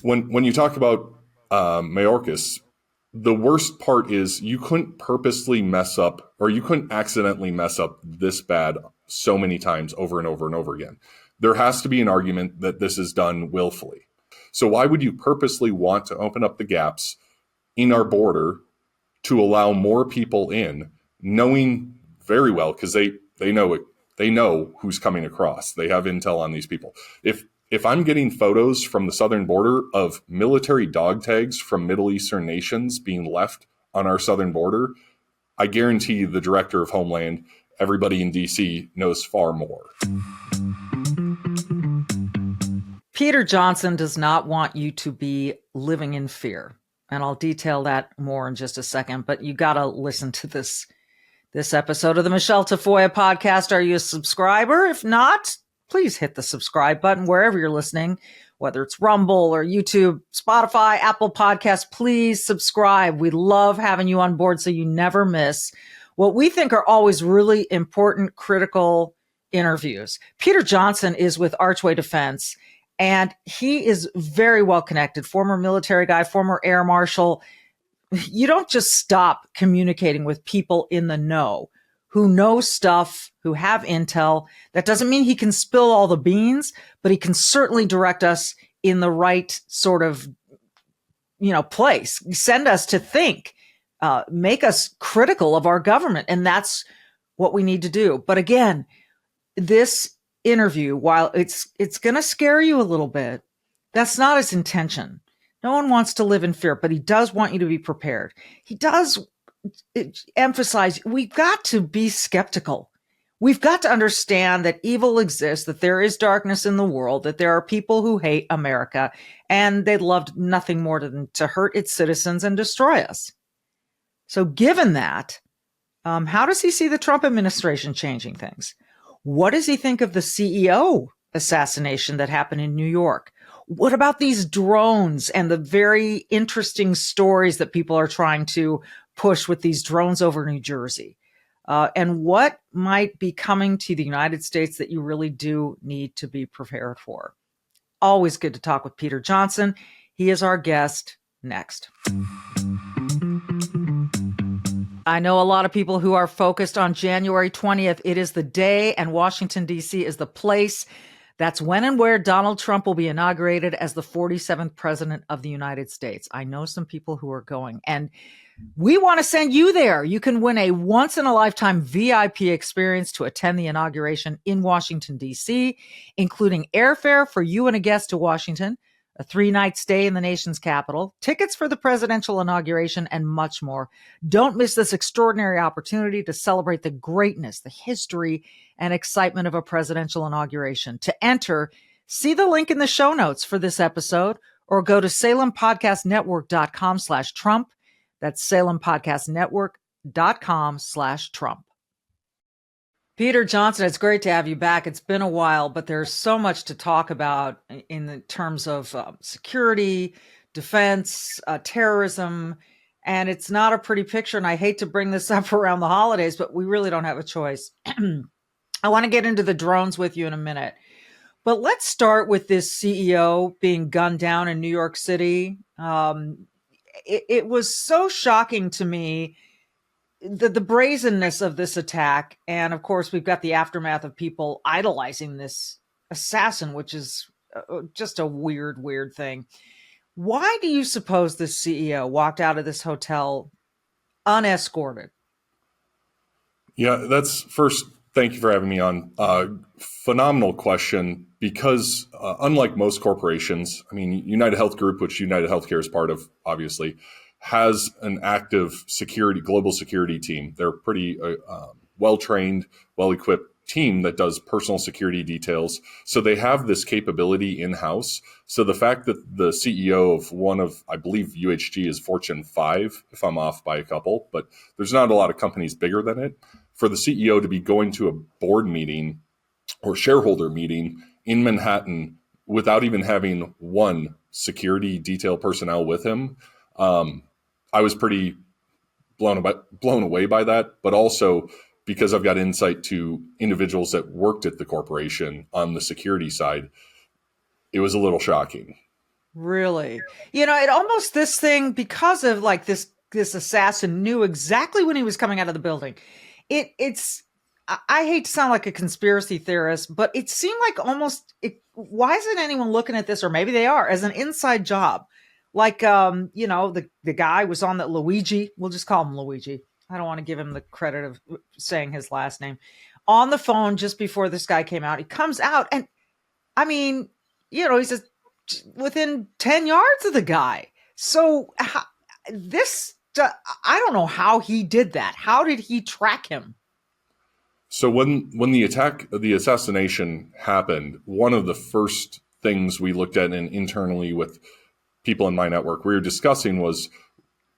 when you talk about Mayorkas, the worst part is you couldn't purposely mess up, or you couldn't accidentally mess up this bad so many times over and over and over again. There has to be an argument that this is done willfully. So why would you purposely want to open up the gaps in our border to allow more people in, knowing very well, because they know it, they know who's coming across. They have intel on these people. If I'm getting photos from the southern border of military dog tags from Middle Eastern nations being left on our southern border, I guarantee the director of Homeland, everybody in DC, knows far more. Peter Johnson does not want you to be living in fear. And I'll detail that more in just a second, but you got to listen to this episode of the Michele Tafoya podcast. Are you a subscriber? If not, please hit the subscribe button wherever you're listening, whether it's Rumble or YouTube, Spotify, Apple Podcasts. Please subscribe. We love having you on board so you never miss what we think are always really important, critical interviews. Peter Johnson is with Archway Defense, and he is very well connected, former military guy, former air marshal. You don't just stop communicating with people in the know who know stuff, who have intel. That doesn't mean he can spill all the beans, but he can certainly direct us in the right sort of, place, send us to think, make us critical of our government. And that's what we need to do. But again, this interview, while it's going to scare you a little bit, that's not his intention. No one wants to live in fear, but he does want you to be prepared. He does emphasize we've got to be skeptical. We've got to understand that evil exists, that there is darkness in the world, that there are people who hate America, and they loved nothing more than to hurt its citizens and destroy us. So given that, how does he see the Trump administration changing things? What does he think of the CEO assassination that happened in New York? What about these drones and the very interesting stories that people are trying to push with these drones over New Jersey? And what might be coming to the United States that you really do need to be prepared for? Always good to talk with Peter Johnson. He is our guest next. I know a lot of people who are focused on January 20th. It is the day, and Washington, D.C. is the place. That's when and where Donald Trump will be inaugurated as the 47th president of the United States. I know some people who are going, and we want to send you there. You can win a once-in-a-lifetime VIP experience to attend the inauguration in Washington, D.C., including airfare for you and a guest to Washington, a 3-night stay in the nation's capital, tickets for the presidential inauguration, and much more. Don't miss this extraordinary opportunity to celebrate the greatness, the history, and excitement of a presidential inauguration. To enter, see the link in the show notes for this episode, or go to salempodcastnetwork.com/Trump. That's salempodcastnetwork.com/Trump. Peter Johnson, it's great to have you back. It's been a while, but there's so much to talk about in the terms of security, defense, terrorism, and it's not a pretty picture. And I hate to bring this up around the holidays, but we really don't have a choice. I want to get into the drones with you in a minute, but let's start with this CEO being gunned down in New York City. It was so shocking to me, the brazenness of this attack. And of course, we've got the aftermath of people idolizing this assassin, which is just a weird thing. Why do you suppose this CEO walked out of this hotel unescorted? Yeah, that's first. Thank you for having me on. Phenomenal question, because unlike most corporations, I mean, United Health Group, which United Healthcare is part of, obviously, has an active global security team. They're pretty well-trained, well-equipped team that does personal security details. So they have this capability in-house. So the fact that the CEO of one of, I believe UHG is Fortune 5, if I'm off by a couple, but there's not a lot of companies bigger than it. For the CEO to be going to a board meeting or shareholder meeting in Manhattan without even having one security detail personnel with him, I was pretty blown away by that, but also because I've got insight to individuals that worked at the corporation on the security side, it was a little shocking. Really? It almost this thing because of like this assassin knew exactly when he was coming out of the building. It's I hate to sound like a conspiracy theorist, but it seemed like why isn't anyone looking at this, or maybe they are, as an inside job? Like the guy was on that Luigi, we'll just call him Luigi. I don't want to give him the credit of saying his last name. On the phone just before this guy came out. He comes out and I mean, he's just within 10 yards of the guy. So I don't know how he did that. How did he track him? So when the assassination happened, one of the first things we looked at and internally with people in my network we were discussing was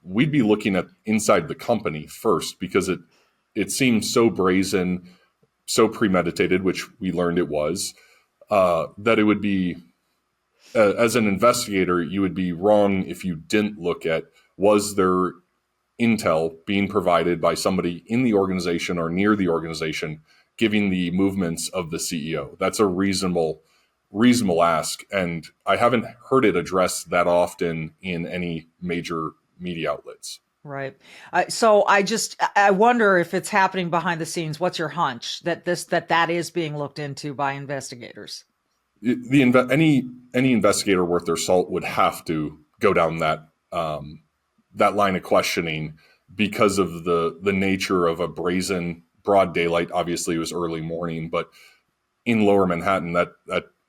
we'd be looking at inside the company first, because it seemed so brazen, so premeditated, which we learned it was, that it would be, as an investigator, you would be wrong if you didn't look at, was there intel being provided by somebody in the organization or near the organization giving the movements of the CEO? That's a reasonable ask, and I haven't heard it addressed that often in any major media outlets. Right. So I wonder if it's happening behind the scenes. What's your hunch that that is being looked into by investigators? Any investigator worth their salt would have to go down that line of questioning, because of the nature of a brazen broad daylight. Obviously, it was early morning, but in Lower Manhattan, that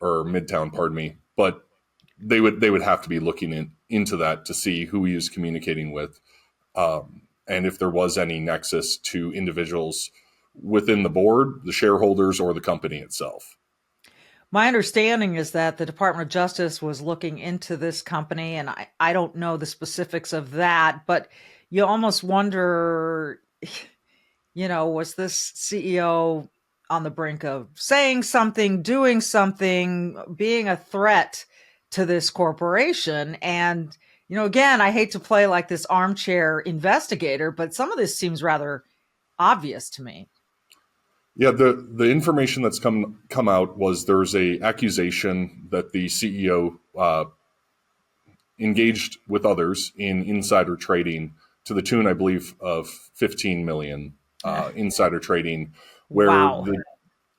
or Midtown, pardon me, but they would have to be looking into that to see who he was communicating with, and if there was any nexus to individuals within the board, the shareholders, or the company itself. My understanding is that the Department of Justice was looking into this company, and I don't know the specifics of that, but you almost wonder, was this CEO on the brink of saying something, doing something, being a threat to this corporation? And, again, I hate to play like this armchair investigator, but some of this seems rather obvious to me. Yeah, the information that's come out was there's a accusation that the CEO engaged with others in insider trading to the tune, I believe, of 15 million insider trading, where wow.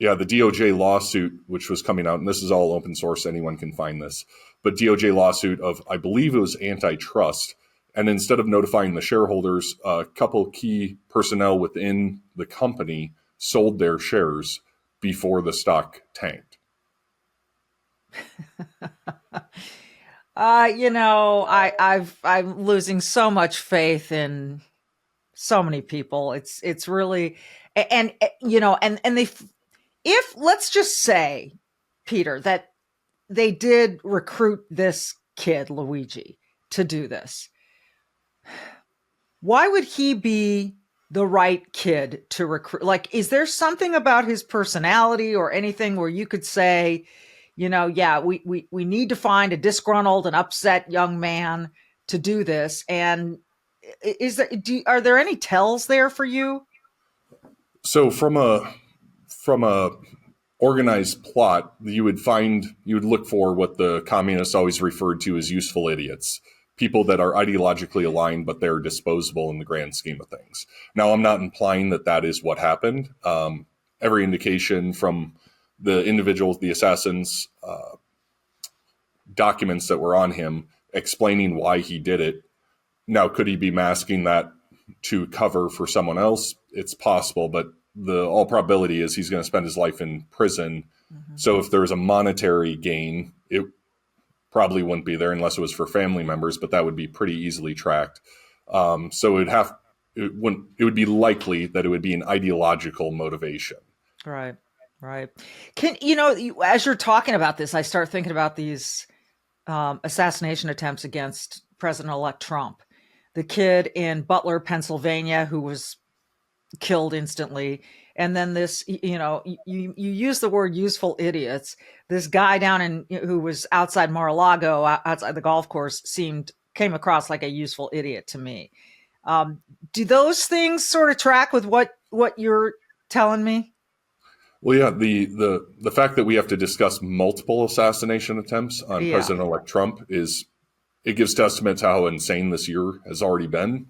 the DOJ lawsuit, which was coming out, and this is all open source, anyone can find this, but DOJ lawsuit of, I believe it was antitrust. And instead of notifying the shareholders, a couple key personnel within the company sold their shares before the stock tanked. I'm losing so much faith in so many people. It's really, and they, if let's just say, Peter, that they did recruit this kid, Luigi, to do this. Why would he be the right kid to recruit? Like, is there something about his personality or anything where you could say, we need to find a disgruntled and upset young man to do this? And are there any tells there for you? So from a organized plot, you would look for what the communists always referred to as useful idiots. People that are ideologically aligned, but they're disposable in the grand scheme of things. Now, I'm not implying that is what happened. Every indication from the individuals, the assassins, documents that were on him explaining why he did it. Now, could he be masking that to cover for someone else? It's possible, but all probability is he's going to spend his life in prison. Mm-hmm. So if there was a monetary gain, it probably wouldn't be there unless it was for family members, but that would be pretty easily tracked. So it would be likely that it would be an ideological motivation. Right. As you're talking about this, I start thinking about these assassination attempts against President-elect Trump. The kid in Butler, Pennsylvania, who was killed instantly. And then this, you use the word useful idiots. This guy who was outside Mar-a-Lago, outside the golf course, came across like a useful idiot to me. Do those things sort of track with what you're telling me? Well, yeah, the fact that we have to discuss multiple assassination attempts on Yeah. President-elect Trump it gives testament to how insane this year has already been.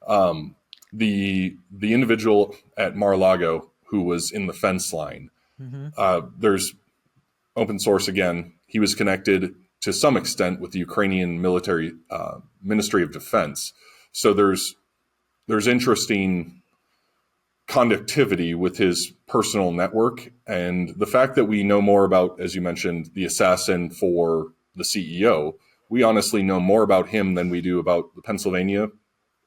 Um, the individual at Mar-a-Lago who was in the fence line, Mm-hmm. there's open source again. He was connected to some extent with the Ukrainian military Ministry of Defense. So there's interesting conductivity with his personal network, and the fact that we know more about, as you mentioned, the assassin for the CEO. We honestly know more about him than we do about the Pennsylvania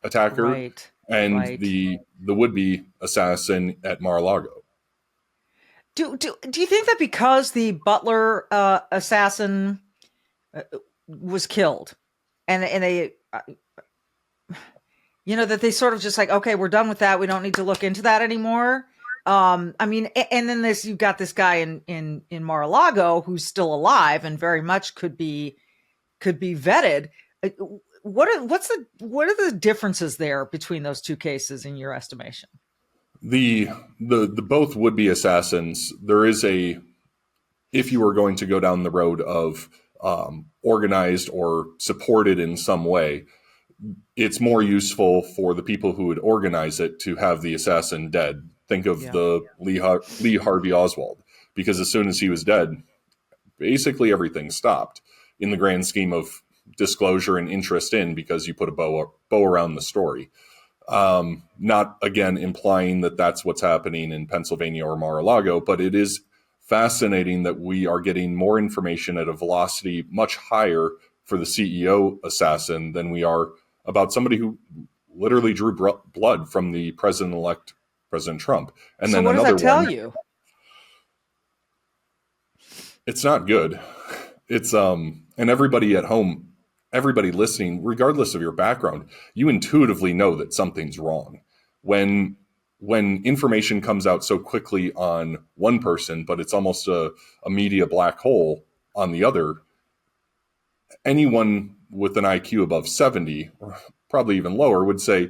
attacker Right. and Right. the would-be assassin at Mar-a-Lago. Do you think that because the Butler assassin was killed, and they, that they sort of just like, okay, we're done with that. We don't need to look into that anymore. I mean, and then you've got this guy in Mar-a-Lago who's still alive and very much could be vetted. What are the differences there between those two cases in your estimation? The both would-be assassins, there is if you were going to go down the road of organized or supported in some way, it's more useful for the people who would organize it to have the assassin dead. Think of the Lee Harvey Oswald, because as soon as he was dead, basically everything stopped in the grand scheme of disclosure and interest in, because you put a bow around the story. Not again implying that that's what's happening in Pennsylvania or Mar-a-Lago, but it is fascinating that we are getting more information at a velocity much higher for the CEO assassin than we are about somebody who literally drew blood from the president-elect President Trump. And so then what does another that tell one, you? It's not good. It's and everybody at home, everybody listening, regardless of your background, you intuitively know that something's wrong when information comes out so quickly on one person, but it's almost a media black hole on the other. Anyone with an IQ above 70, or probably even lower, would say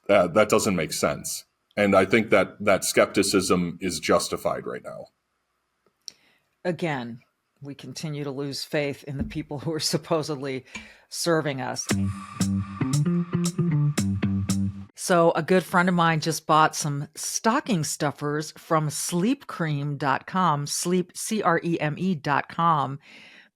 that doesn't make sense. And I think that skepticism is justified right now. Again, we continue to lose faith in the people who are supposedly serving us. So a good friend of mine just bought some stocking stuffers from sleepcream.com, sleep, CREME.com,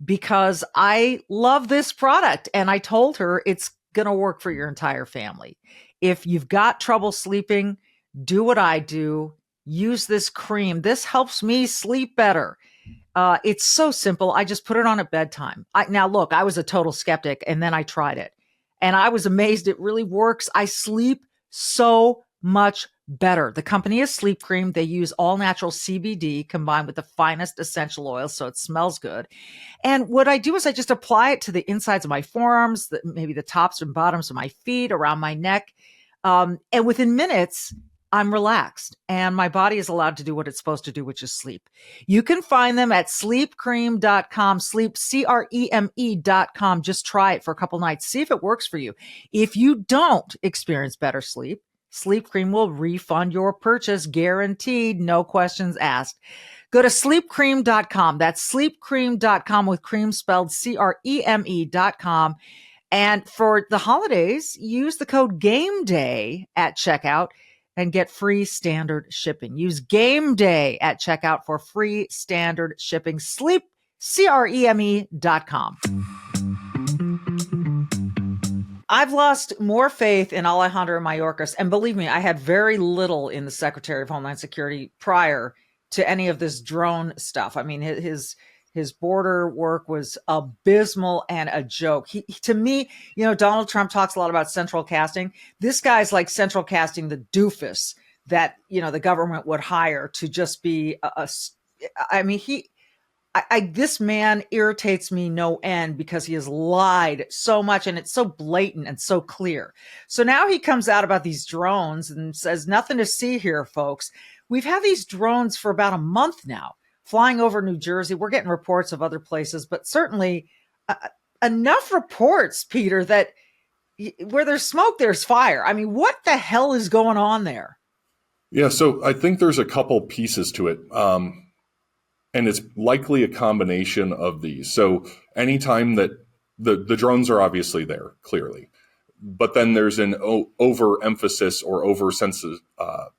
because I love this product. And I told her it's going to work for your entire family. If you've got trouble sleeping, do what I do. Use this cream. This helps me sleep better. It's so simple. I just put it on at bedtime. Now, look, I was a total skeptic, and then I tried it, and I was amazed. It really works. I sleep so much better. The company is Sleep Cream. They use all natural CBD combined with the finest essential oils, so it smells good. And what I do is I just apply it to the insides of my forearms, maybe the tops and bottoms of my feet, around my neck. And within minutes, I'm relaxed and my body is allowed to do what it's supposed to do, which is sleep. You can find them at sleepcream.com, sleep, CREME.com. Just try it for a couple nights. See if it works for you. If you don't experience better sleep, Sleep Cream will refund your purchase, guaranteed, no questions asked. Go to sleepcream.com. That's sleepcream.com with cream spelled CREME.com. And for the holidays, use the code GAMEDAY at checkout and get free standard shipping. Use Game Day at checkout for free standard shipping. Sleep, CREME.com. I've lost more faith in Alejandro Mayorkas. And believe me, I had very little in the Secretary of Homeland Security prior to any of this drone stuff. I mean, his border work was abysmal and a joke. To me, Donald Trump talks a lot about central casting. This guy's like central casting the doofus that, the government would hire to just be this man irritates me no end because he has lied so much and it's so blatant and so clear. So now he comes out about these drones and says, nothing to see here, folks. We've had these drones for about a month now, flying over New Jersey. We're getting reports of other places, but certainly enough reports, Peter, that where there's smoke, there's fire. I mean, what the hell is going on there? Yeah, so I think there's a couple pieces to it. And it's likely a combination of these. So anytime that the drones are obviously there, clearly, but then there's an overemphasis or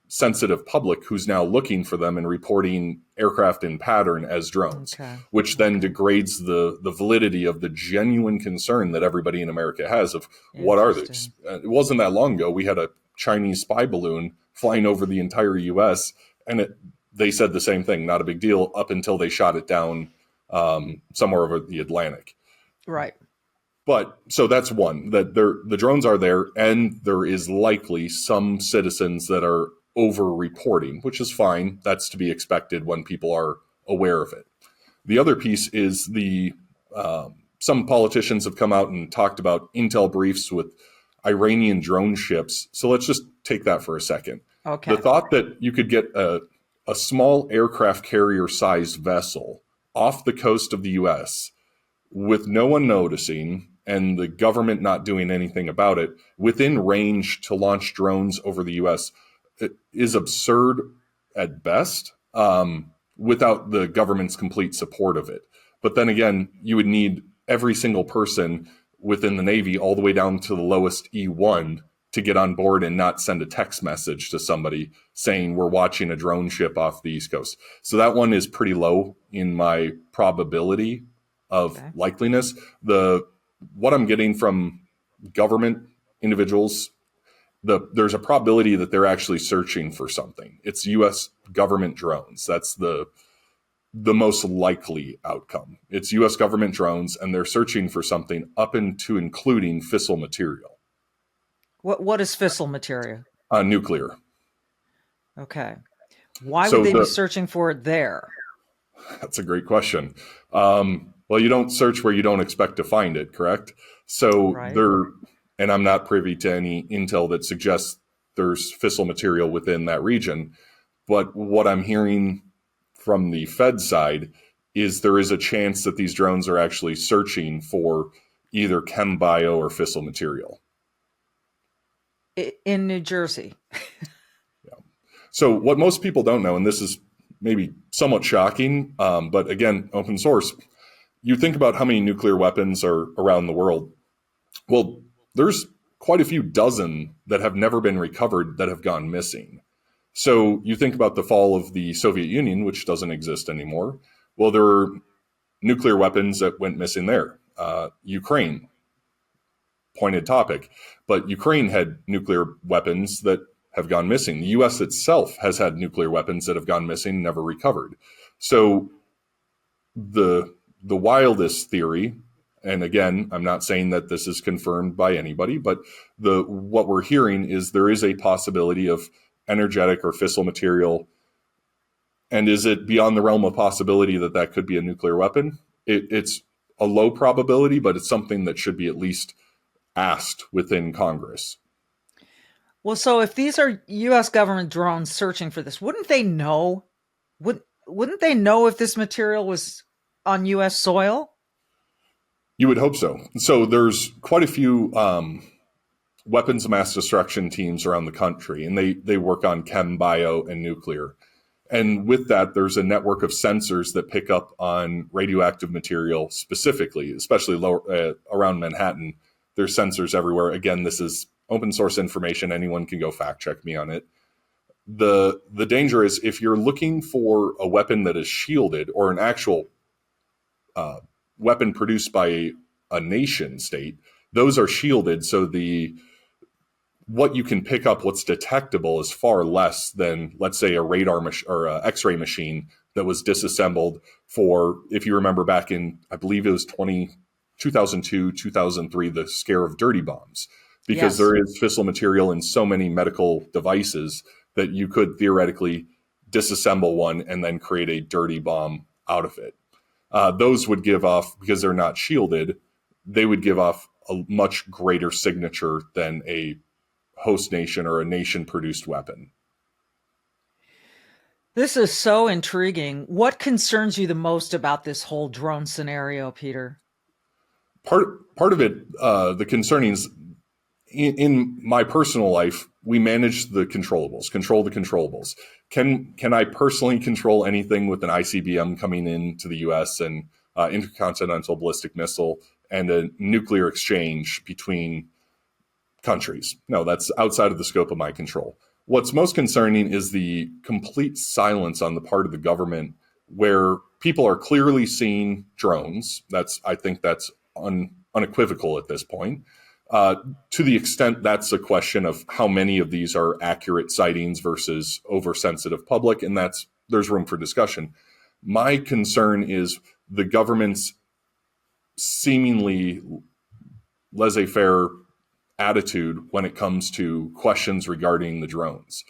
sensitive public who's now looking for them and reporting aircraft in pattern as drones, Okay. which then degrades the validity of the genuine concern that everybody in America has of what are these. It wasn't that long ago we had a Chinese spy balloon flying over the entire U.S. and they said the same thing, not a big deal, up until they shot it down somewhere over the Atlantic. Right. But so that's one, that the drones are there, and there is likely some citizens that are over-reporting, which is fine. That's to be expected when people are aware of it. The other piece is some politicians have come out and talked about intel briefs with Iranian drone ships. So let's just take that for a second. Okay. The thought that you could get a small aircraft carrier-sized vessel off the coast of the U.S. with no one noticing and the government not doing anything about it within range to launch drones over the U.S. is absurd at best without the government's complete support of it. But then again, you would need every single person within the Navy all the way down to the lowest E1 to get on board and not send a text message to somebody saying we're watching a drone ship off the East Coast. So that one is pretty low in my probability of likeliness. What I'm getting from government individuals, there's a probability that they're actually searching for something. It's U.S. government drones. That's the most likely outcome. It's U.S. government drones, and they're searching for something up into including fissile material. What is fissile material? Nuclear. Okay. Why would they be searching for it there? That's a great question. Well, you don't search where you don't expect to find it, correct? So and I'm not privy to any intel that suggests there's fissile material within that region. But what I'm hearing from the Fed side is there is a chance that these drones are actually searching for either chem bio or fissile material. In New Jersey. Yeah. So what most people don't know, and this is maybe somewhat shocking, but again, open source, you think about how many nuclear weapons are around the world. Well, there's quite a few dozen that have never been recovered that have gone missing. So you think about the fall of the Soviet Union, which doesn't exist anymore. Well, there are nuclear weapons that went missing there. Ukraine, pointed topic, but Ukraine had nuclear weapons that have gone missing. The U.S. itself has had nuclear weapons that have gone missing, never recovered. So the wildest theory, and again, I'm not saying that this is confirmed by anybody, but what we're hearing is there is a possibility of energetic or fissile material. And is it beyond the realm of possibility that that could be a nuclear weapon? It's a low probability, but it's something that should be at least asked within Congress. Well, so if these are U.S. government drones searching for this, wouldn't they know? Wouldn't they know if this material was on U.S. soil? You would hope so. So there's quite a few weapons of mass destruction teams around the country, and they work on chem, bio, and nuclear. And with that, there's a network of sensors that pick up on radioactive material specifically, especially around Manhattan. There's sensors everywhere. Again, this is open source information. Anyone can go fact check me on it. The danger is if you're looking for a weapon that is shielded or an actual weapon produced by a nation state, those are shielded. So what you can pick up, what's detectable, is far less than, let's say, a radar or a X-ray machine that was disassembled for, if you remember back in, I believe it was 2002, 2003, the scare of dirty bombs, because there is fissile material in so many medical devices that you could theoretically disassemble one and then create a dirty bomb out of it. Those would give off, because they're not shielded, they would give off a much greater signature than a host nation or a nation produced weapon. This is so intriguing. What concerns you the most about this whole drone scenario, Peter? Part of it, the concerning is in my personal life, we manage the controllables, control the controllables. Can I personally control anything with an ICBM coming into the U.S. and intercontinental ballistic missile and a nuclear exchange between countries? No, that's outside of the scope of my control. What's most concerning is the complete silence on the part of the government, where people are clearly seeing drones. I think that's unequivocal at this point. To the extent that's a question of how many of these are accurate sightings versus oversensitive public, and there's room for discussion. My concern is the government's seemingly laissez-faire attitude when it comes to questions regarding the drones.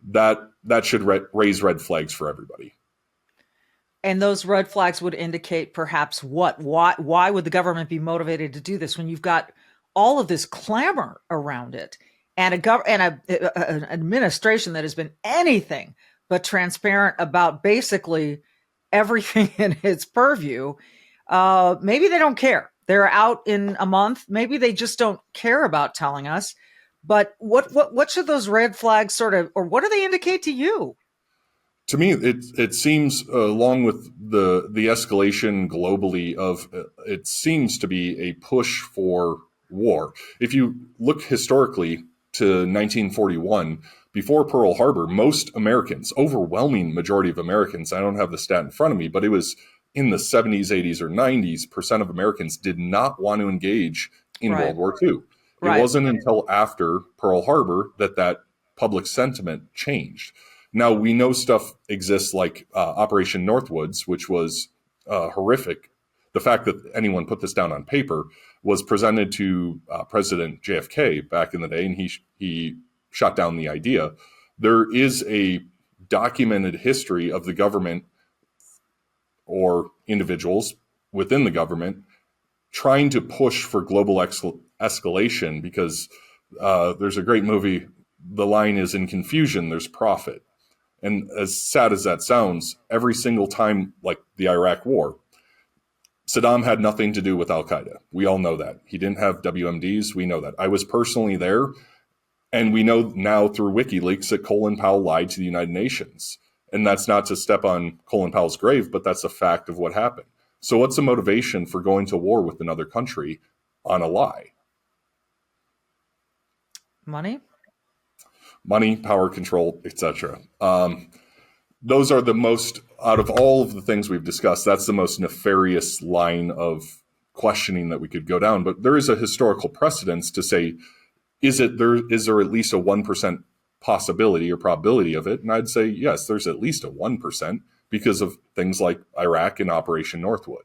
That should raise red flags for everybody. And those red flags would indicate perhaps what? Why would the government be motivated to do this when you've got all of this clamor around it and an administration that has been anything but transparent about basically everything in its purview? Maybe they don't care. They're out in a month. Maybe they just don't care about telling us. But what should those red flags sort of, or what do they indicate to you? To me, it seems, along with the escalation globally of, it seems to be a push for war. If you look historically to 1941, before Pearl Harbor, most Americans, overwhelming majority of Americans, I don't have the stat in front of me, but it was in the 70s, 80s, or 90s, % of Americans did not want to engage in World War II. It wasn't until after Pearl Harbor that public sentiment changed. Now, we know stuff exists like Operation Northwoods, which was horrific. The fact that anyone put this down on paper was presented to President JFK back in the day, and he shot down the idea. There is a documented history of the government or individuals within the government trying to push for global escalation because there's a great movie, the line is, in confusion, there's profit. And as sad as that sounds, every single time, like the Iraq War, Saddam had nothing to do with Al-Qaeda. We all know that. He didn't have WMDs. We know that. I was personally there. And we know now through WikiLeaks that Colin Powell lied to the United Nations. And that's not to step on Colin Powell's grave, but that's a fact of what happened. So what's the motivation for going to war with another country on a lie? Money, power, control, etc. Those are the most, out of all of the things we've discussed, that's the most nefarious line of questioning that we could go down. But there is a historical precedence to say, is there at least a 1% possibility or probability of it? And I'd say, yes, there's at least a 1% because of things like Iraq and Operation Northwood.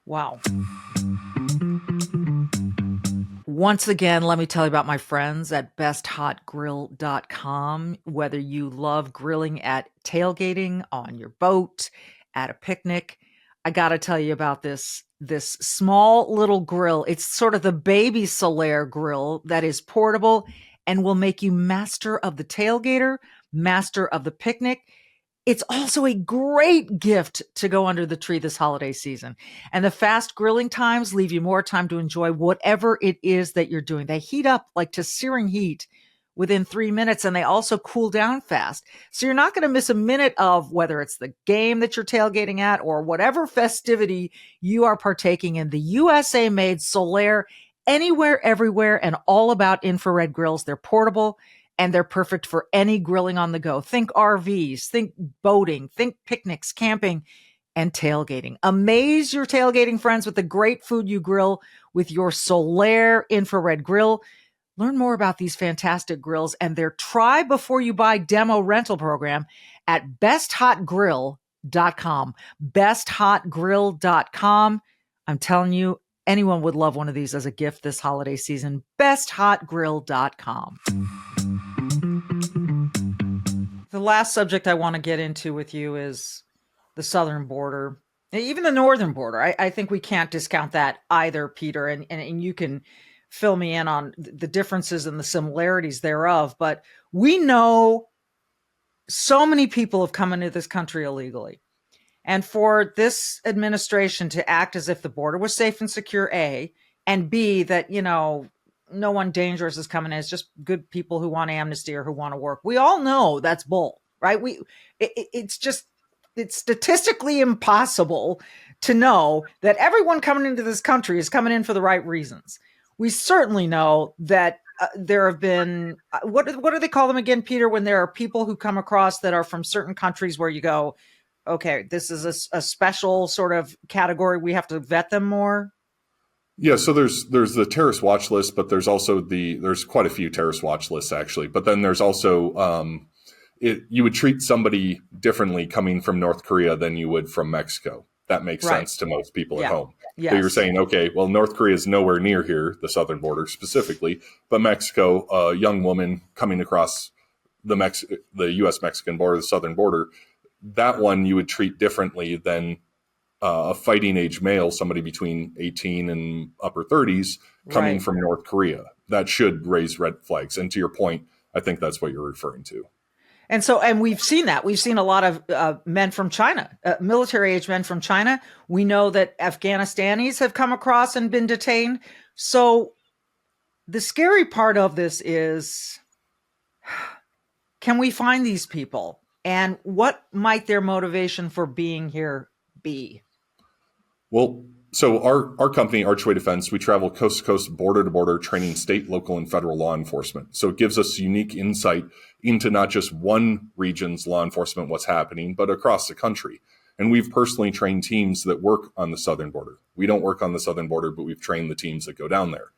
Wow. Once again, let me tell you about my friends at besthotgrill.com. Whether you love grilling at tailgating, on your boat, at a picnic, I got to tell you about this small little grill. It's sort of the baby Solaire grill that is portable and will make you master of the tailgater, master of the picnic. It's also a great gift to go under the tree this holiday season. And the fast grilling times leave you more time to enjoy whatever it is that you're doing. They heat up like to searing heat within 3 minutes, and they also cool down fast. So you're not going to miss a minute of whether it's the game that you're tailgating at or whatever festivity you are partaking in. The USA-made Solaire, anywhere, everywhere, and all about infrared grills. They're portable, and they're perfect for any grilling on the go. Think RVs, think boating, think picnics, camping, and tailgating. Amaze your tailgating friends with the great food you grill with your Solaire infrared grill. Learn more about these fantastic grills and their try before you buy demo rental program at besthotgrill.com. Besthotgrill.com. I'm telling you, anyone would love one of these as a gift this holiday season. Besthotgrill.com. The last subject I want to get into with you is the southern border, even the northern border. I think we can't discount that either, Peter, and you can fill me in on the differences and the similarities thereof. But we know so many people have come into this country illegally. And for this administration to act as if the border was safe and secure, A, and B, that, no one dangerous is coming in. It's just good people who want amnesty or who want to work. We all know that's bull, right? It's statistically impossible to know that everyone coming into this country is coming in for the right reasons. We certainly know that there have been, what do they call them again, Peter, when there are people who come across that are from certain countries where you go, okay, this is a special sort of category. We have to vet them more. Yeah, so there's the terrorist watch list, but there's also there's quite a few terrorist watch lists actually. But then there's also you would treat somebody differently coming from North Korea than you would from Mexico. That makes sense to most people at home. Yes. So you're saying, okay, well, North Korea is nowhere near here, the southern border specifically, but Mexico, a young woman coming across the U.S.-Mexican border, the southern border, that one you would treat differently than a fighting age male, somebody between 18 and upper 30s coming from North Korea. That should raise red flags. And to your point, I think that's what you're referring to. And we've seen that. We've seen a lot of men from China, military age men from China. We know that Afghanistanis have come across and been detained. So the scary part of this is, can we find these people? And what might their motivation for being here be? Well, so our company, Archway Defense, we travel coast to coast, border to border, training state, local, and federal law enforcement. So it gives us unique insight into not just one region's law enforcement, what's happening, but across the country. And we've personally trained teams that work on the southern border. We don't work on the southern border, but we've trained the teams that go down there.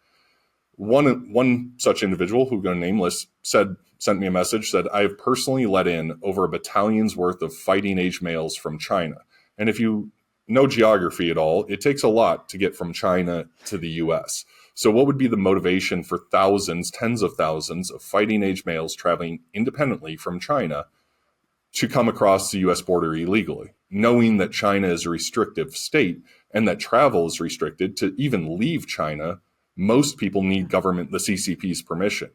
One such individual, who got nameless, sent me a message, said, I have personally let in over a battalion's worth of fighting age males from China. And if you know geography at all, it takes a lot to get from China to the U.S. So what would be the motivation for thousands, tens of thousands of fighting age males traveling independently from China to come across the U.S. border illegally, knowing that China is a restrictive state and that travel is restricted? To even leave China, most people need the CCP's permission.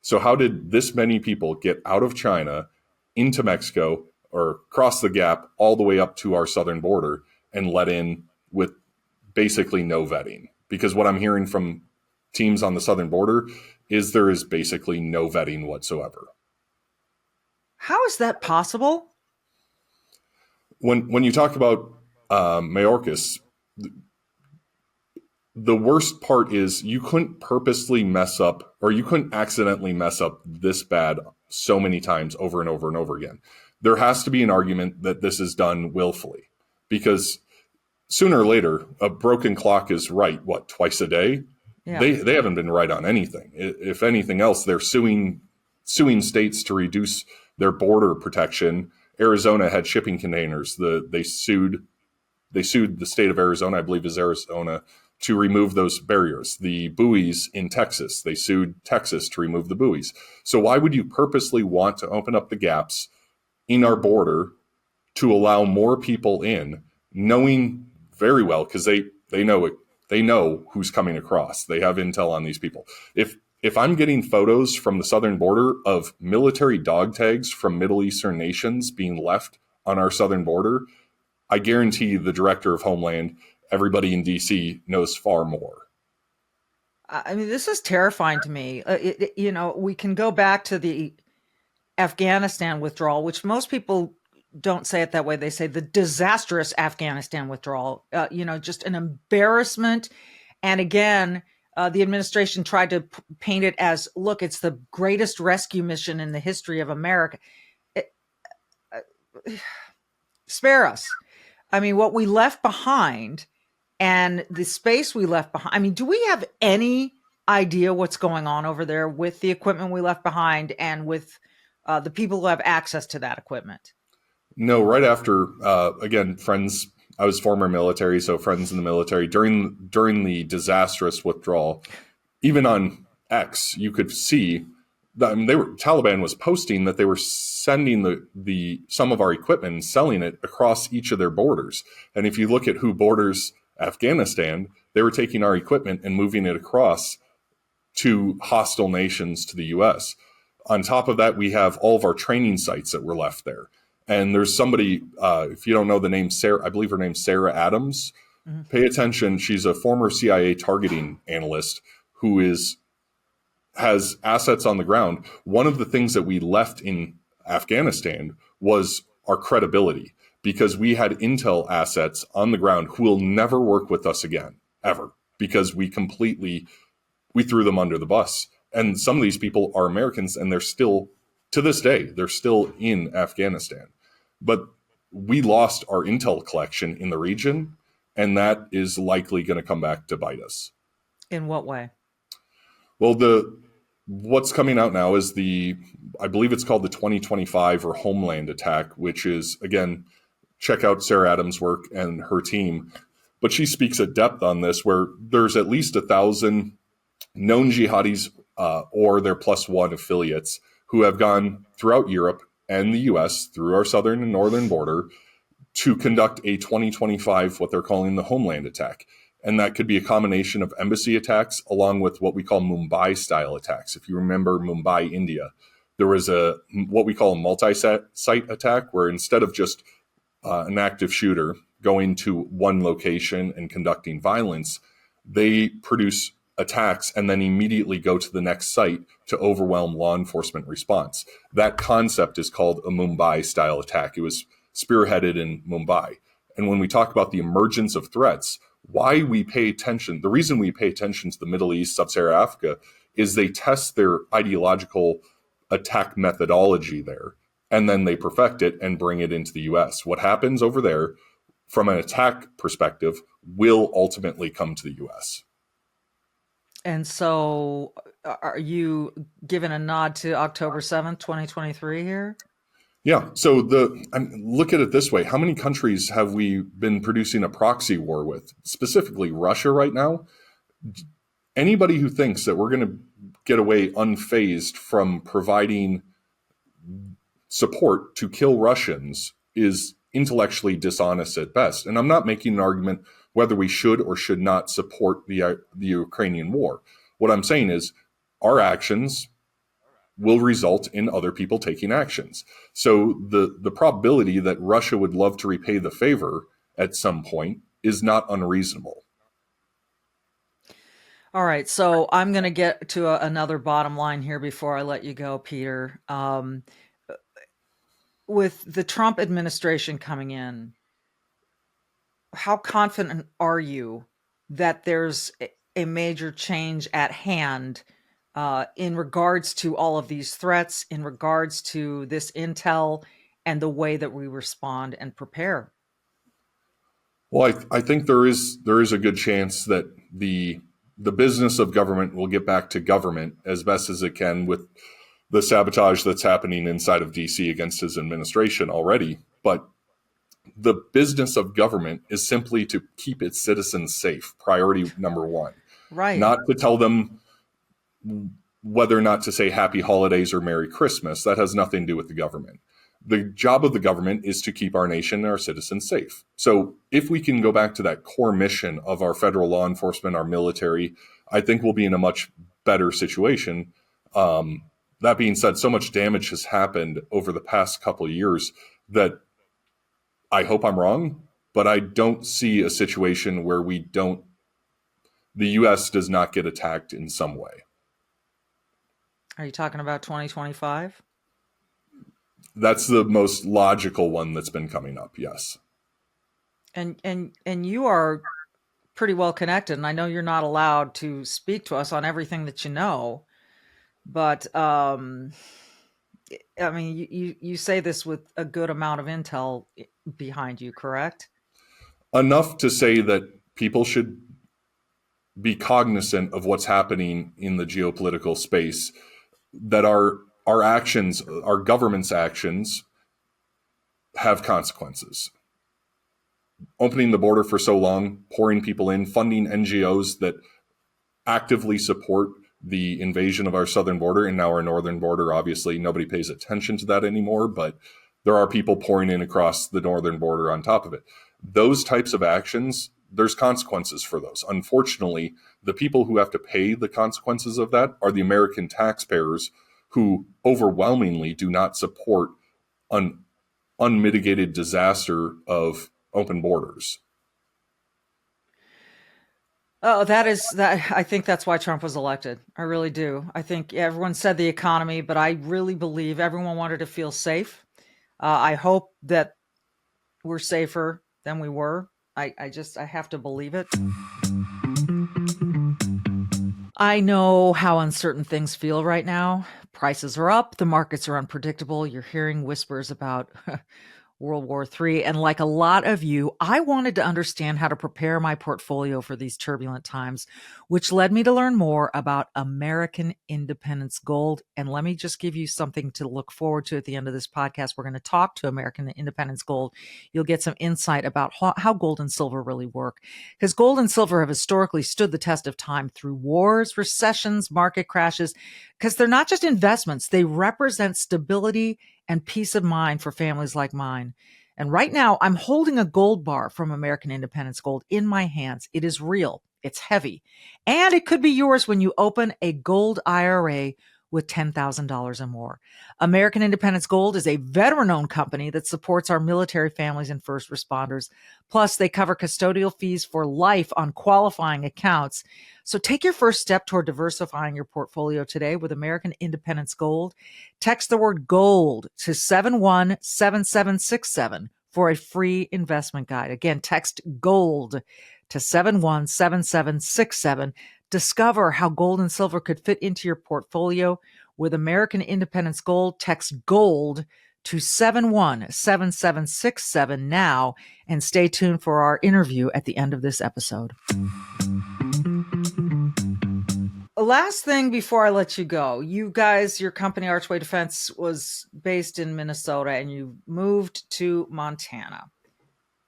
So how did this many people get out of China into Mexico or cross the gap all the way up to our southern border and let in with basically no vetting? Because what I'm hearing from teams on the southern border is there is basically no vetting whatsoever. How is that possible? When you talk about Mayorkas, the worst part is you couldn't purposely mess up, or you couldn't accidentally mess up this bad so many times over and over and over again. There has to be an argument that this is done willfully, because sooner or later, a broken clock is right, twice a day? Yeah. They haven't been right on anything. If anything else, they're suing states to reduce their border protection. Arizona had shipping containers. They sued the state of Arizona, I believe is Arizona, to remove those barriers. The buoys in Texas, they sued Texas to remove the buoys. So why would you purposely want to open up the gaps in our border to allow more people in, knowing very well, because they know who's coming across. They have intel on these people. If I'm getting photos from the southern border of military dog tags from Middle Eastern nations being left on our southern border, I guarantee the director of Homeland, everybody in DC, knows far more. I mean, this is terrifying to me. We can go back to the Afghanistan withdrawal, which most people don't say it that way. They say the disastrous Afghanistan withdrawal, just an embarrassment. And again, the administration tried to paint it as, look, it's the greatest rescue mission in the history of America. Spare us. I mean, what we left behind and the space we left behind. I mean, do we have any idea what's going on over there with the equipment we left behind and with the people who have access to that equipment? No, right after, again, friends, I was former military, so friends in the military, during the disastrous withdrawal, even on X, you could see that, Taliban was posting that they were sending some of our equipment and selling it across each of their borders. And if you look at who borders Afghanistan, they were taking our equipment and moving it across to hostile nations to the U.S. On top of that, we have all of our training sites that were left there. And there's somebody, if you don't know the name, Sarah, I believe her name's Sarah Adams, Pay attention. She's a former CIA targeting analyst who has assets on the ground. One of the things that we left in Afghanistan was our credibility, because we had intel assets on the ground who will never work with us again, ever, because we threw them under the bus. And some of these people are Americans, and they're still, to this day, they're still in Afghanistan. But we lost our intel collection in the region, and that is likely going to come back to bite us. In what way? Well, what's coming out now is I believe it's called the 2025 or Homeland Attack, which is, again, check out Sarah Adams' work and her team. But she speaks at depth on this, where there's at least 1,000 known jihadis or their +1 affiliates who have gone throughout Europe and the US through our southern and northern border to conduct a 2025, what they're calling the Homeland Attack. And that could be a combination of embassy attacks along with what we call Mumbai-style attacks. If you remember Mumbai, India, there was what we call a multi-site attack, where instead of just an active shooter going to one location and conducting violence, they produce attacks and then immediately go to the next site to overwhelm law enforcement response. That concept is called a Mumbai-style attack. It was spearheaded in Mumbai. And when we talk about the emergence of threats, why we pay attention, the reason we pay attention to the Middle East, Sub-Saharan Africa, is they test their ideological attack methodology there, and then they perfect it and bring it into the US. What happens over there, from an attack perspective, will ultimately come to the US. And so are you giving a nod to October 7th, 2023 here? Yeah. So look at it this way. How many countries have we been producing a proxy war with? Specifically Russia right now. Anybody who thinks that we're going to get away unfazed from providing support to kill Russians is intellectually dishonest at best. And I'm not making an argument whether we should or should not support the Ukrainian war. What I'm saying is our actions will result in other people taking actions. So the probability that Russia would love to repay the favor at some point is not unreasonable. All right. So I'm going to get to another bottom line here before I let you go, Peter. With the Trump administration coming in, how confident are you that there's a major change at hand in regards to all of these threats, in regards to this intel and the way that we respond and prepare? Well, I think there is a good chance that the business of government will get back to government as best as it can with the sabotage that's happening inside of DC against his administration already. But the business of government is simply to keep its citizens safe. Priority number one. Right. Not to tell them whether or not to say happy holidays or Merry Christmas. That has nothing to do with the government. The job of the government is to keep our nation and our citizens safe. So if we can go back to that core mission of our federal law enforcement, our military, I think we'll be in a much better situation. That being said, so much damage has happened over the past couple of years that I hope I'm wrong, but I don't see a situation where the U.S. does not get attacked in some way. Are you talking about 2025? That's the most logical one that's been coming up, yes. And you are pretty well connected, and I know you're not allowed to speak to us on everything that you know, but I mean, you say this with a good amount of intel behind you, correct? Enough to say that people should be cognizant of what's happening in the geopolitical space, that our actions, our government's actions, have consequences. Opening the border for so long, pouring people in, funding NGOs that actively support the invasion of our southern border and now our northern border. Obviously, nobody pays attention to that anymore, but there are people pouring in across the northern border on top of it. Those types of actions, there's consequences for those. Unfortunately, the people who have to pay the consequences of that are the American taxpayers, who overwhelmingly do not support an unmitigated disaster of open borders. Oh, that is that. I think that's why Trump was elected. I really do. I think everyone said the economy, but I really believe everyone wanted to feel safe. I hope that we're safer than we were. I have to believe it. I know how uncertain things feel right now. Prices are up, the markets are unpredictable. You're hearing whispers about World War III. And like a lot of you, I wanted to understand how to prepare my portfolio for these turbulent times, which led me to learn more about American Independence Gold. And let me just give you something to look forward to at the end of this podcast. We're going to talk to American Independence Gold. You'll get some insight about how gold and silver really work, because gold and silver have historically stood the test of time through wars, recessions, market crashes, because they're not just investments, they represent stability and peace of mind for families like mine. And right now, I'm holding a gold bar from American Independence Gold in my hands. It is real, it's heavy, and it could be yours when you open a gold IRA with $10,000 or more. American Independence Gold is a veteran owned company that supports our military families and first responders. Plus, they cover custodial fees for life on qualifying accounts. So take your first step toward diversifying your portfolio today with American Independence Gold. Text the word gold to 717767 for a free investment guide. Again, text gold to 717767. Discover how gold and silver could fit into your portfolio with American Independence Gold. Text gold to 717767 now and stay tuned for our interview at the end of this episode. Last thing before I let you go, you guys, your company Archway Defense was based in Minnesota and you moved to Montana.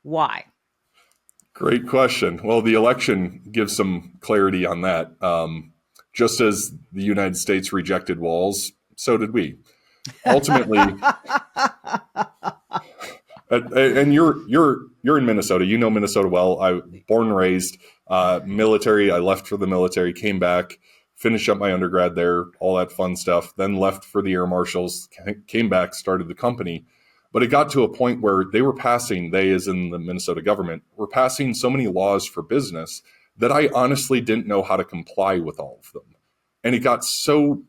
Why? Great question. Well, the election gives some clarity on that. Just as the United States rejected walls, so did we. Ultimately, and you're in Minnesota. You know Minnesota well. I born and raised military. I left for the military, came back, finished up my undergrad there, all that fun stuff. Then left for the Air Marshals, came back, started the company. But it got to a point where they as in the Minnesota government, were passing so many laws for business that I honestly didn't know how to comply with all of them. And it got so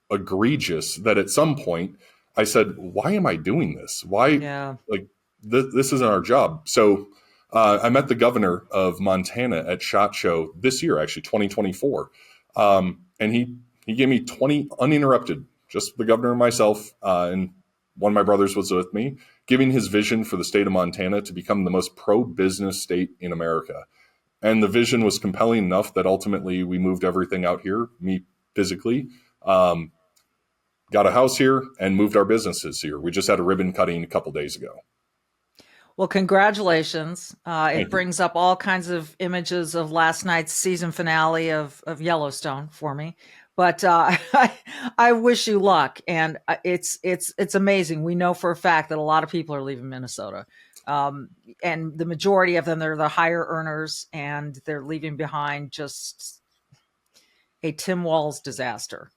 egregious that at some point I said, why am I doing this? Why, Yeah. like, this isn't our job. So I met the governor of Montana at SHOT Show this year, actually 2024. And he gave me 20 uninterrupted, just the governor and myself, and one of my brothers was with me, giving his vision for the state of Montana to become the most pro-business state in America. And the vision was compelling enough that ultimately we moved everything out here, me physically, got a house here and moved our businesses here. We just had a ribbon cutting a couple days ago. Well, congratulations. It Thank you. brings up all kinds of images of last night's season finale of Yellowstone for me. But I wish you luck. And it's amazing. We know for a fact that a lot of people are leaving Minnesota. And the majority of them, they're the higher earners, and they're leaving behind just a Tim Walz disaster.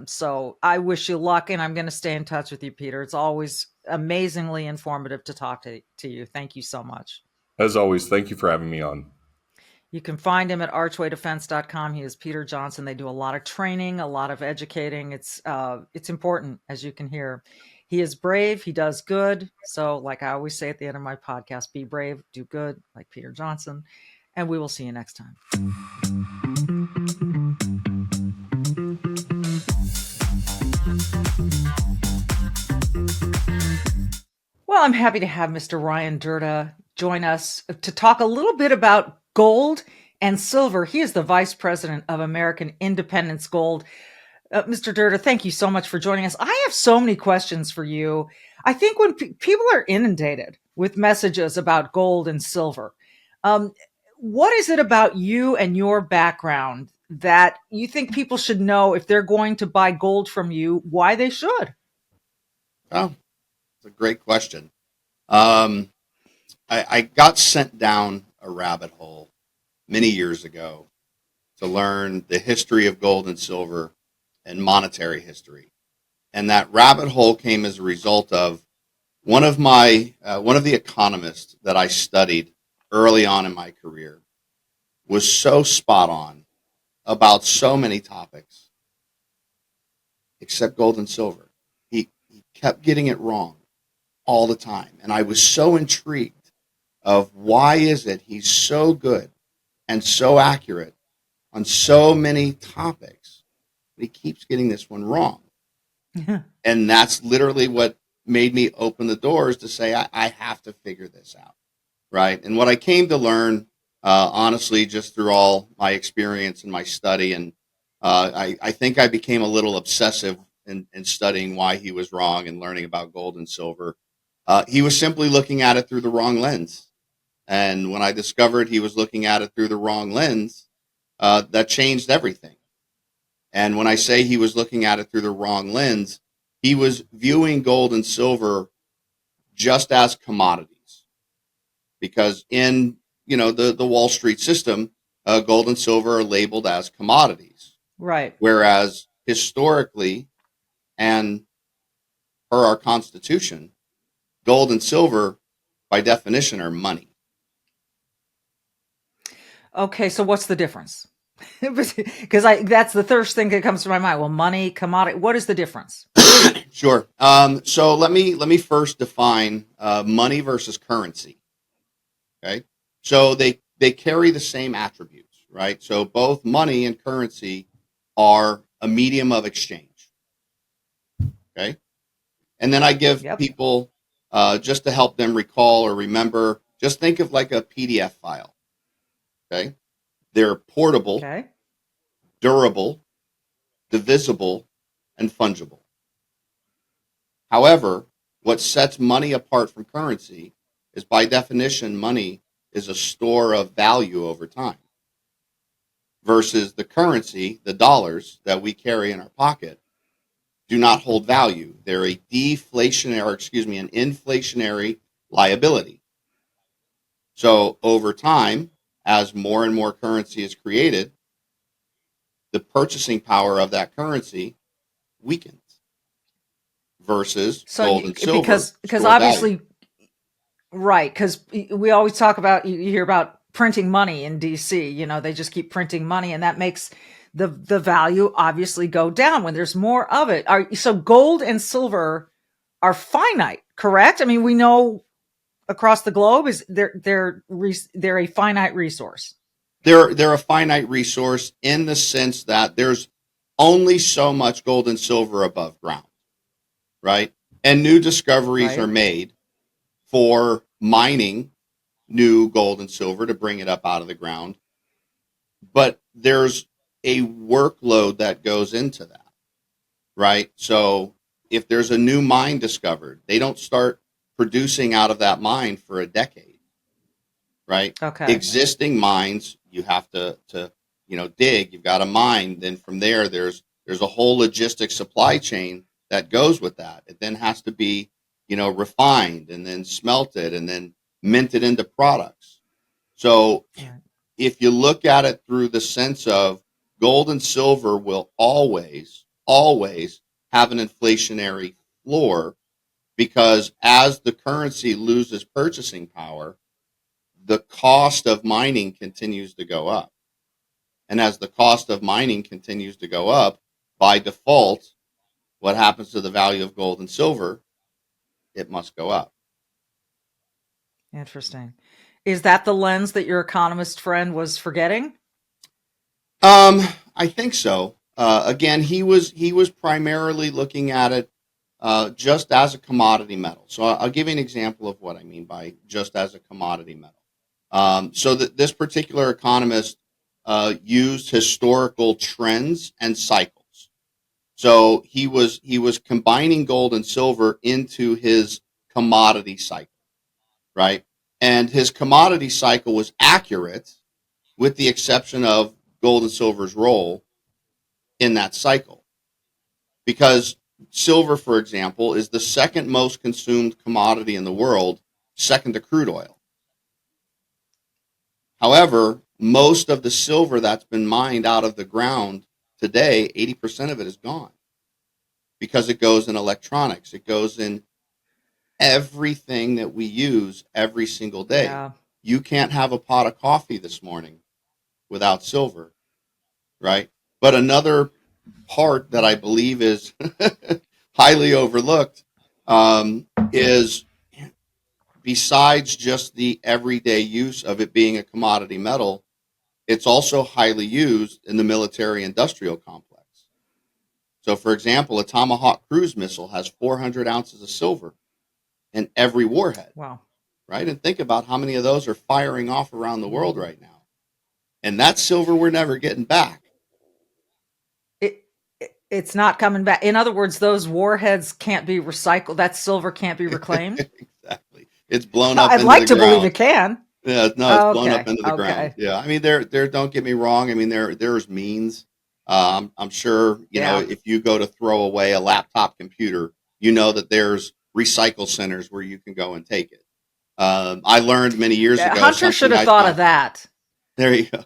So I wish you luck, and I'm going to stay in touch with you, Peter. It's always amazingly informative to talk to you. Thank you so much. As always, thank you for having me on. You can find him at archwaydefense.com. He is Peter Johnson. They do a lot of training, a lot of educating. It's important, as you can hear. He is brave. He does good. So like I always say at the end of my podcast, be brave, do good, like Peter Johnson. And we will see you next time. Well, I'm happy to have Mr. Ryan Durda join us to talk a little bit about gold and silver. He is the vice president of American Independence Gold. Mr. Durda, thank you so much for joining us. I have so many questions for you. I think when people are inundated with messages about gold and silver, what is it about you and your background that you think people should know if they're going to buy gold from you, why they should? Oh, it's a great question. I got sent down a rabbit hole many years ago to learn the history of gold and silver and monetary history. And that rabbit hole came as a result of one of the economists that I studied early on in my career was so spot on about so many topics, except gold and silver. He kept getting it wrong all the time. And I was so intrigued of why is it he's so good and so accurate on so many topics, but he keeps getting this one wrong. Yeah. And that's literally what made me open the doors to say, I have to figure this out. Right. And what I came to learn, honestly, just through all my experience and my study, and I think I became a little obsessive in studying why he was wrong and learning about gold and silver. He was simply looking at it through the wrong lens. And when I discovered he was looking at it through the wrong lens, that changed everything. And when I say he was looking at it through the wrong lens, he was viewing gold and silver just as commodities. Because in the Wall Street system, gold and silver are labeled as commodities. Right. Whereas historically and per our Constitution, gold and silver by definition are money. Okay, so what's the difference? Because that's the first thing that comes to my mind. Well, money, commodity. What is the difference? Sure. So let me first define money versus currency. Okay. So they carry the same attributes, right? So both money and currency are a medium of exchange. Okay. And then I give people, just to help them recall or remember, just think of like a PDF file. Okay. They're portable, durable, divisible, and fungible. However, what sets money apart from currency is by definition, money is a store of value over time versus the currency, the dollars that we carry in our pocket do not hold value. They're an inflationary liability. So over time, as more and more currency is created, the purchasing power of that currency weakens versus gold and silver. Because obviously, value. Right, because we always talk about, you hear about printing money in DC, they just keep printing money, and that makes the value obviously go down when there's more of it. So gold and silver are finite, correct? I mean, we know across the globe they're a finite resource. They're a finite resource in the sense that there's only so much gold and silver above ground, right? And new discoveries are made for mining new gold and silver to bring it up out of the ground. But there's a workload that goes into that, right? So if there's a new mine discovered, they don't start producing out of that mine for a decade, right? Okay. Existing mines, you have to dig, you've got to mine. Then from there's a whole logistic supply chain that goes with that. It then has to be refined and then smelted and then minted into products. So if you look at it through the sense of gold and silver will always have an inflationary floor, because as the currency loses purchasing power, the cost of mining continues to go up. And as the cost of mining continues to go up, by default, what happens to the value of gold and silver? It must go up. Interesting. Is that the lens that your economist friend was forgetting? I think so. Again, he was primarily looking at it just as a commodity metal. So I'll give you an example of what I mean by just as a commodity metal. So this particular economist used historical trends and cycles. So he was combining gold and silver into his commodity cycle, right? And his commodity cycle was accurate, with the exception of gold and silver's role in that cycle. Because silver, for example, is the second most consumed commodity in the world, second to crude oil. However, most of the silver that's been mined out of the ground today, 80% of it is gone, because it goes in electronics. It goes in everything that we use every single day. Yeah. You can't have a pot of coffee this morning without silver, right? But another part that I believe is highly overlooked is besides just the everyday use of it being a commodity metal, it's also highly used in the military industrial complex. So, for example, a Tomahawk cruise missile has 400 ounces of silver in every warhead, Wow. right? And think about how many of those are firing off around the world right now. And that silver we're never getting back. It's not coming back. In other words, those warheads can't be recycled. That silver can't be reclaimed. Exactly. It's blown up I'd into like the to ground. believe it can. Yeah, no, it's blown Okay. up into the ground. Okay. Yeah, I mean, there. Don't get me wrong. I mean, there's means. I'm sure Yeah. if you go to throw away a laptop computer, that there's recycle centers where you can go and take it. I learned many years ago. Hunter should have thought of that. There you go.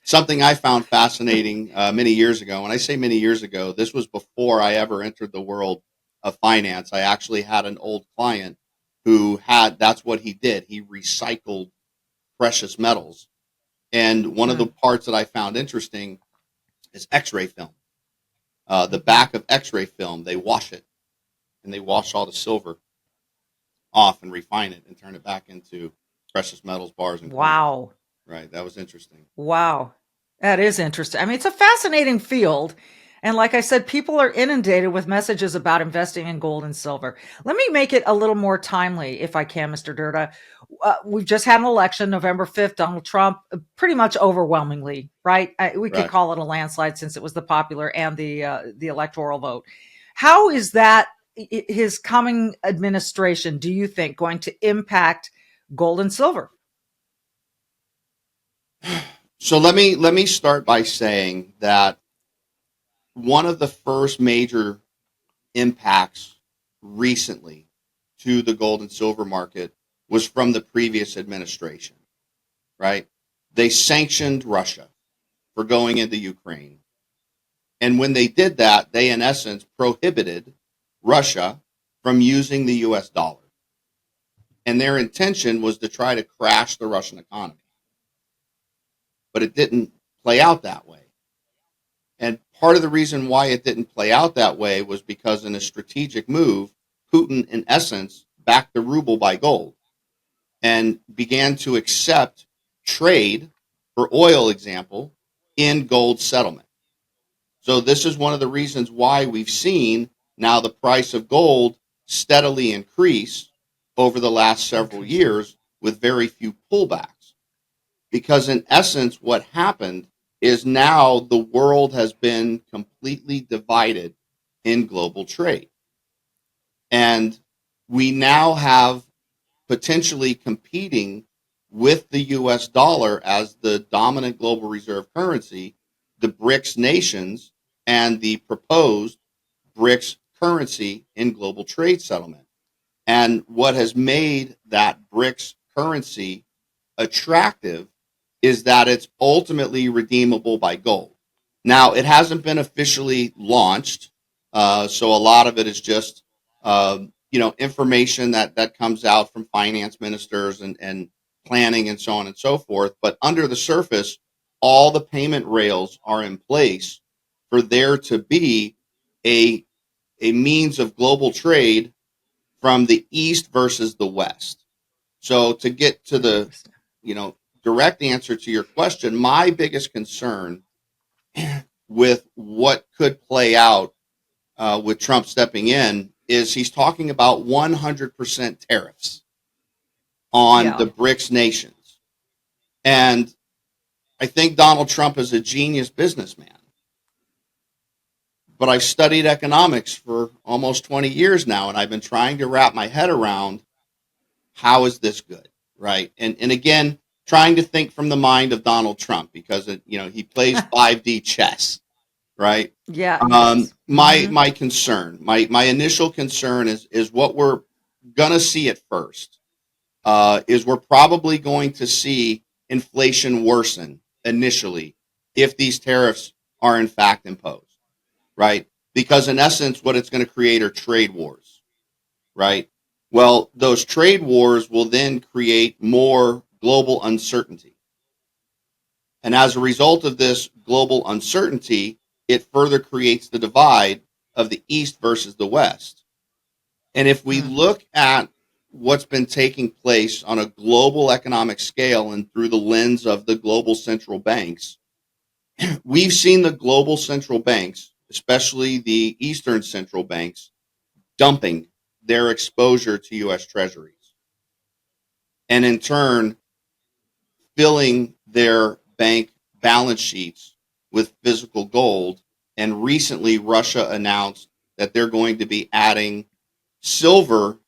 Something I found fascinating many years ago. When I say many years ago, this was before I ever entered the world of finance. I actually had an old client who that's what he did. He recycled precious metals. And one of the parts that I found interesting is X-ray film. The back of X-ray film, they wash it, and they wash all the silver off and refine it and turn it back into precious metals bars and coins. Wow. Right. That was interesting. Wow. That is interesting. I mean, it's a fascinating field. And like I said, people are inundated with messages about investing in gold and silver. Let me make it a little more timely, if I can, Mr. Durda. We've just had an election, November 5th, Donald Trump, pretty much overwhelmingly, right? We could call it a landslide since it was the popular and the electoral vote. How is that, his coming administration, do you think, going to impact gold and silver? So let me start by saying that one of the first major impacts recently to the gold and silver market was from the previous administration, right? They sanctioned Russia for going into Ukraine. And when they did that, they in essence prohibited Russia from using the US dollar. And their intention was to try to crash the Russian economy. But it didn't play out that way. And part of the reason why it didn't play out that way was because in a strategic move, Putin, in essence, backed the ruble by gold and began to accept trade, for oil example, in gold settlement. So this is one of the reasons why we've seen now the price of gold steadily increase over the last several years with very few pullbacks. Because in essence, what happened is now the world has been completely divided in global trade. And we now have potentially competing with the US dollar as the dominant global reserve currency, the BRICS nations and the proposed BRICS currency in global trade settlement. And what has made that BRICS currency attractive is that it's ultimately redeemable by gold. Now, it hasn't been officially launched, so a lot of it is just information that comes out from finance ministers and planning and so on and so forth. But under the surface, all the payment rails are in place for there to be a means of global trade from the East versus the West. So to get to the direct answer to your question, my biggest concern with what could play out with Trump stepping in is he's talking about 100% tariffs on the BRICS nations. And I think Donald Trump is a genius businessman. But I've studied economics for almost 20 years now, and I've been trying to wrap my head around how is this good, right? And again, trying to think from the mind of Donald Trump because he plays 5D chess, right? Yeah. My concern, my initial concern is what we're gonna see at first is we're probably going to see inflation worsen initially if these tariffs are in fact imposed, right? Because in essence, what it's going to create are trade wars, right? Well, those trade wars will then create more global uncertainty. And as a result of this global uncertainty, it further creates the divide of the East versus the West. And if we look at what's been taking place on a global economic scale and through the lens of the global central banks, we've seen the global central banks, especially the Eastern central banks, dumping their exposure to U.S. Treasuries. And in turn, filling their bank balance sheets with physical gold. And recently, Russia announced that they're going to be adding silver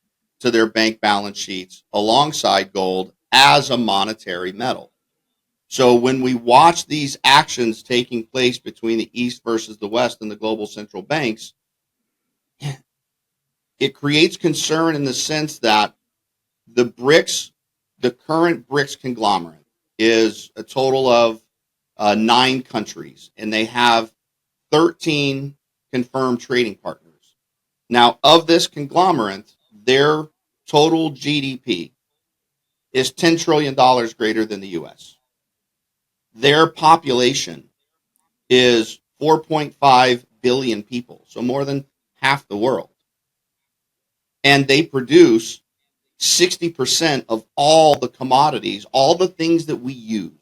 to their bank balance sheets alongside gold as a monetary metal. So when we watch these actions taking place between the East versus the West and the global central banks, it creates concern in the sense that the current BRICS conglomerate is a total of 9 countries, and they have 13 confirmed trading partners. Now, of this conglomerate, their total GDP is $10 trillion greater than the U.S. Their population is 4.5 billion people, so more than half the world. And they produce 60% of all the commodities, all the things that we use.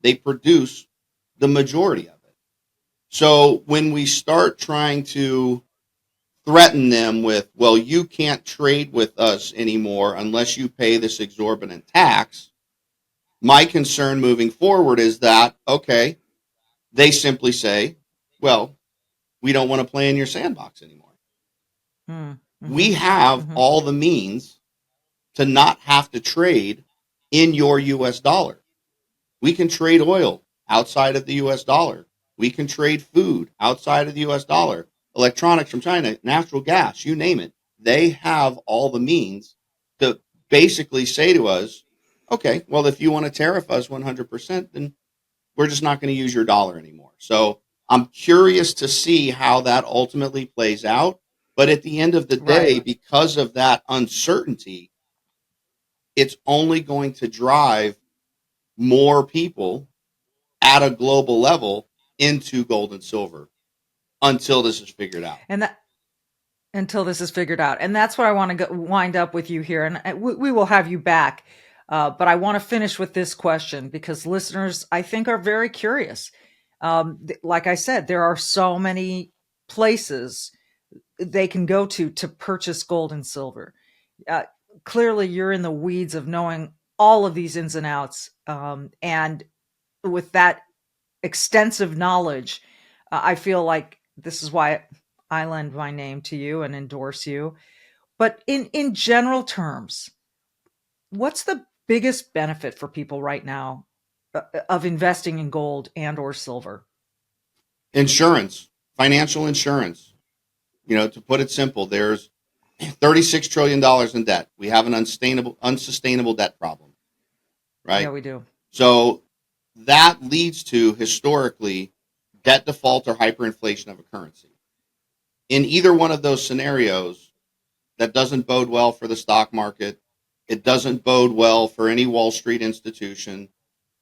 They produce the majority of it. So when we start trying to threaten them with, well, you can't trade with us anymore unless you pay this exorbitant tax, my concern moving forward is that, okay, they simply say, well, we don't want to play in your sandbox anymore. We have all the means to not have to trade in your U.S. dollar. We can trade oil outside of the U.S. dollar. We can trade food outside of the U.S. dollar, electronics from China, natural gas, you name it. They have all the means to basically say to us, okay, well, if you want to tariff us 100%, then we're just not going to use your dollar anymore. So I'm curious to see how that ultimately plays out. But at the end of the day, because of that uncertainty, it's only going to drive more people at a global level into gold and silver until this is figured out. And until this is figured out. And that's what I want to wind up with you here. And we will have you back. But I want to finish with this question because listeners, I think, are very curious. Like I said, there are so many places they can go to purchase gold and silver. Clearly, you're in the weeds of knowing all of these ins and outs. And with that extensive knowledge, I feel like this is why I lend my name to you and endorse you. But in general terms, what's the biggest benefit for people right now of investing in gold and or silver? Insurance, financial insurance. You know, to put it simple, there's $36 trillion in debt. We have an unsustainable debt problem, right? Yeah, we do. So that leads to, historically, debt default or hyperinflation of a currency. In either one of those scenarios, that doesn't bode well for the stock market. It doesn't bode well for any Wall Street institution.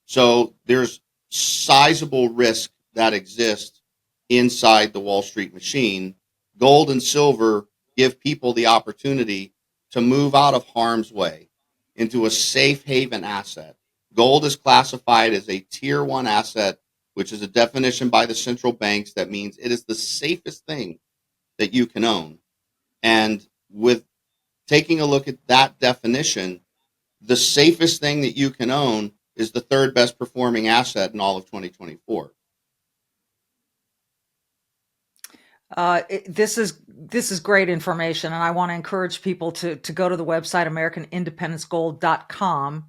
So there's sizable risk that exists inside the Wall Street machine. Gold and silver give people the opportunity to move out of harm's way into a safe haven asset. Gold is classified as a tier 1 asset, which is a definition by the central banks that means it is the safest thing that you can own. And with taking a look at that definition, the safest thing that you can own is the 3rd best performing asset in all of 2024. This is great information, and I want to encourage people to go to the website AmericanIndependenceGold.com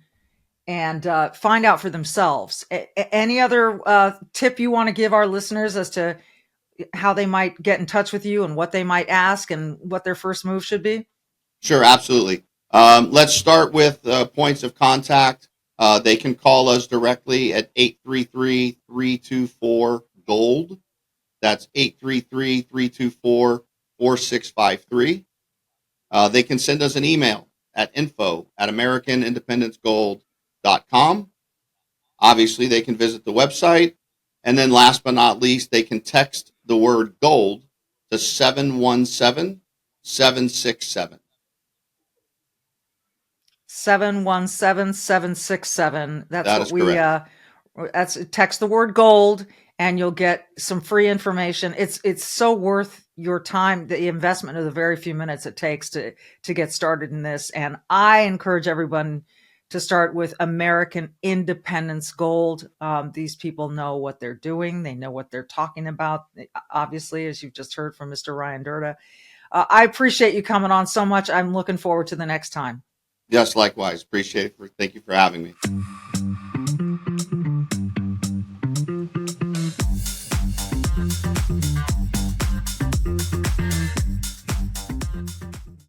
and find out for themselves. Any other tip you want to give our listeners as to how they might get in touch with you and what they might ask and what their first move should be? Sure, absolutely. Let's start with points of contact. They can call us directly at 833-324-GOLD. That's 833-324-4653. They can send us an email at info@AmericanIndependenceGold.com. obviously they can visit the website. And then last but not least, they can text the word gold to 717-767. 717-767. That's That what is we correct. that's text the word gold and you'll get some free information. It's so worth your time, the investment of the very few minutes it takes to get started in this. And I encourage everyone to start with American Independence Gold. These people know what they're doing. They know what they're talking about. Obviously, as you've just heard from Mr. Ryan Durda. I appreciate you coming on so much. I'm looking forward to the next time. Yes, likewise. Appreciate it. Thank you for having me.